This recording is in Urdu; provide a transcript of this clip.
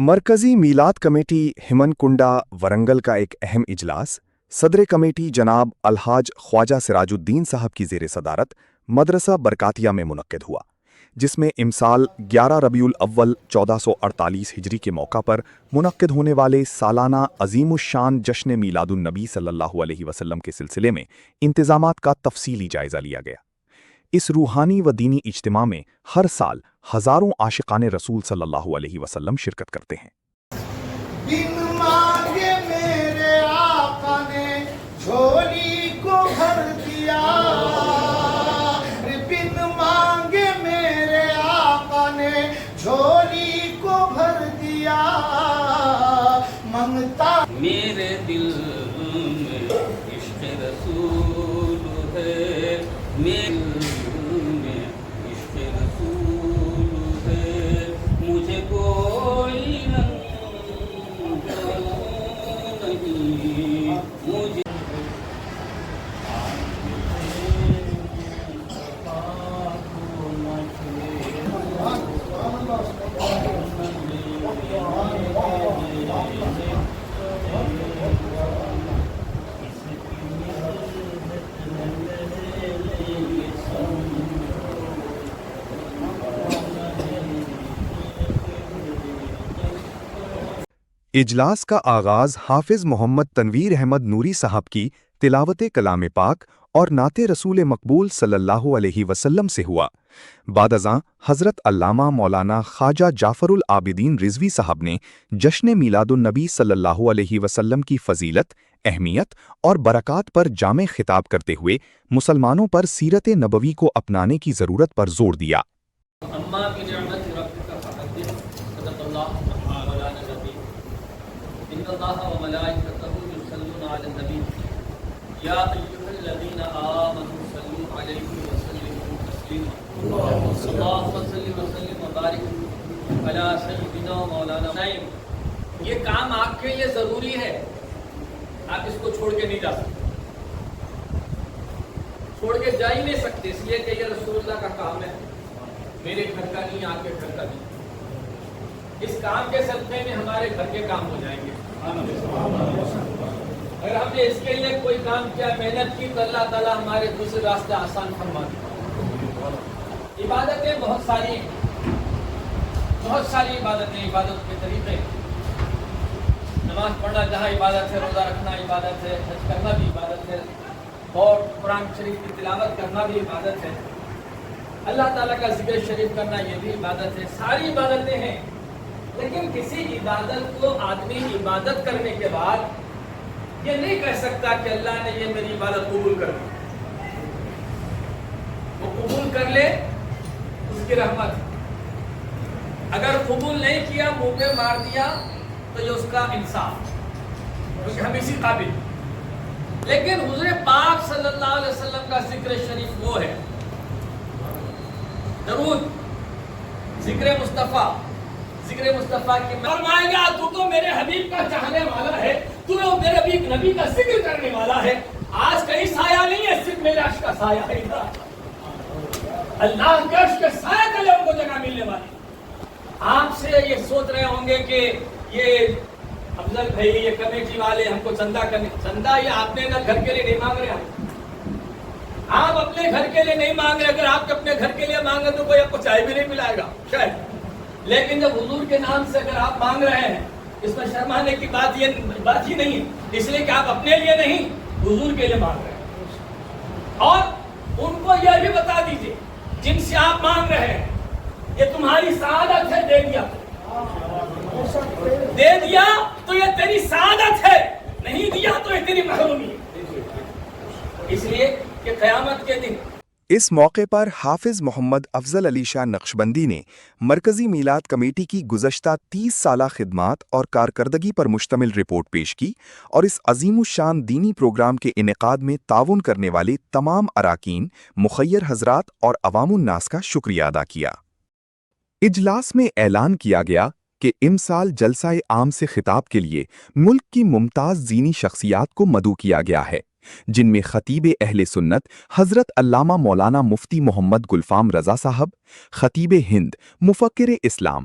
مرکزی میلاد کمیٹی ہمنکنڈا ورنگل کا ایک اہم اجلاس صدر کمیٹی جناب الحاج خواجہ سراج الدین صاحب کی زیر صدارت مدرسہ برکاتیہ میں منعقد ہوا، جس میں امسال 11 ربیع الاول 1448 ہجری کے موقع پر منعقد ہونے والے سالانہ عظیم الشان جشن میلاد النبی صلی اللہ علیہ وسلم کے سلسلے میں انتظامات کا تفصیلی جائزہ لیا گیا۔ اس روحانی و دینی اجتماع میں ہر سال ہزاروں عاشقان رسول صلی اللہ علیہ وسلم شرکت کرتے ہیں۔ بن مانگے میرے آقا نے جھولی کو بھر دیا، بن مانگے میرے آقا نے جھولی کو بھر دیا، منگتا میرے دل میں عشق رسول ہے، میرے دل میں عشق رسول ہے، مجھے کوئی نہیں، مجھے اجلاس کا آغاز حافظ محمد تنویر احمد نوری صاحب کی تلاوت کلام پاک اور نعت رسول مقبول صلی اللہ علیہ وسلم سے ہوا۔ بعد ازاں حضرت علامہ مولانا خواجہ جعفر العابدین رضوی صاحب نے جشن میلاد النبی صلی اللہ علیہ وسلم کی فضیلت، اہمیت اور برکات پر جامع خطاب کرتے ہوئے مسلمانوں پر سیرت نبوی کو اپنانے کی ضرورت پر زور دیا۔ اما بنعمت ربک فحدث، صدق اللہ مولانا نبی، ان اللہ وملائکتہ یصلون علی النبی، یا ایھا الذین آمنوا صلوا علیہ وسلموا تسلیما، اللہم صل وسلم وبارک علی سیدنا مولانا نعیم۔ یہ کام آپ کے لیے ضروری ہے، آپ اس کو چھوڑ کے نہیں جا سکتے، چھوڑ کے جا ہی نہیں سکتے، اس لیے کہ یہ رسول اللہ کا کام ہے، میرے گھر کا نہیں، آپ کے گھر کا نہیں۔ اس کام کے صدقے میں ہمارے گھر کے کام ہو جائیں گے۔ اگر ہم نے اس کے لیے کوئی کام کیا، محنت کی، تو اللہ تعالیٰ ہمارے دوسرے راستے آسان فرما دے۔ عبادتیں بہت ساری عبادتیں، عبادت کے طریقے، نماز پڑھنا جہاں عبادت ہے، روزہ رکھنا عبادت ہے، حج کرنا بھی عبادت ہے، اور قرآن شریف کی تلاوت کرنا بھی عبادت ہے، اللہ تعالیٰ کا ذکر شریف کرنا یہ بھی عبادت ہے، ساری عبادتیں ہیں۔ لیکن کسی عبادت کو آدمی عبادت کرنے کے بعد یہ نہیں کہہ سکتا کہ اللہ نے یہ میری عبادت قبول کر لی۔ وہ قبول کر لے، اس کی رحمت، اگر قبول نہیں کیا، منہ پہ مار دیا، تو یہ اس کا انصاف، کیونکہ ہم اسی قابل۔ لیکن حضور پاک صلی اللہ علیہ وسلم کا ذکر شریف وہ ہے، درود، ذکر مصطفیٰ کی فرمائے گا، تو میرے حبیب کا چاہنے والا ہے، تو میرے نبی کا ذکر کرنے والا ہے۔ آج کہیں سایہ نہیں ہے، صرف میرے عرش کا سایہ ہے، اللہ کے عرش کے سایہ تلے ان کو جگہ ملنے والی۔ آپ سے یہ سوچ رہے ہوں گے کہ یہ افضل بھائی، یہ کمیٹی والے ہم کو چندہ کرنے، چندہ یہ آپ نے گھر کے لیے نہیں مانگ رہے، آپ اپنے گھر کے لیے نہیں مانگ رہے۔ اگر آپ اپنے گھر کے لیے مانگے تو کوئی آپ کو چائے بھی نہیں پلائے گا شاید، لیکن جب حضور کے نام سے اگر آپ مانگ رہے ہیں، اس میں شرمانے کی بات ہی نہیں ہے، اس لیے کہ آپ اپنے لیے نہیں، حضور کے لیے مانگ رہے ہیں۔ اور ان کو یہ بھی بتا دیجئے، جن سے آپ مانگ رہے ہیں، یہ تمہاری سعادت ہے، دے دیا تو یہ تیری سعادت ہے، نہیں دیا تو یہ تیری محرومی ہے، اس لیے کہ قیامت کے دن۔ اس موقع پر حافظ محمد افضل علی شاہ نقشبندی نے مرکزی میلاد کمیٹی کی گزشتہ 30 سالہ خدمات اور کارکردگی پر مشتمل رپورٹ پیش کی اور اس عظیم الشان دینی پروگرام کے انعقاد میں تعاون کرنے والے تمام اراکین، مخیر حضرات اور عوام الناس کا شکریہ ادا کیا۔ اجلاس میں اعلان کیا گیا کہ امسال جلسہ عام سے خطاب کے لیے ملک کی ممتاز دینی شخصیات کو مدعو کیا گیا ہے، جن میں خطیب اہل سنت حضرت علامہ مولانا مفتی محمد گلفام رضا صاحب، خطیب ہند مفکر اسلام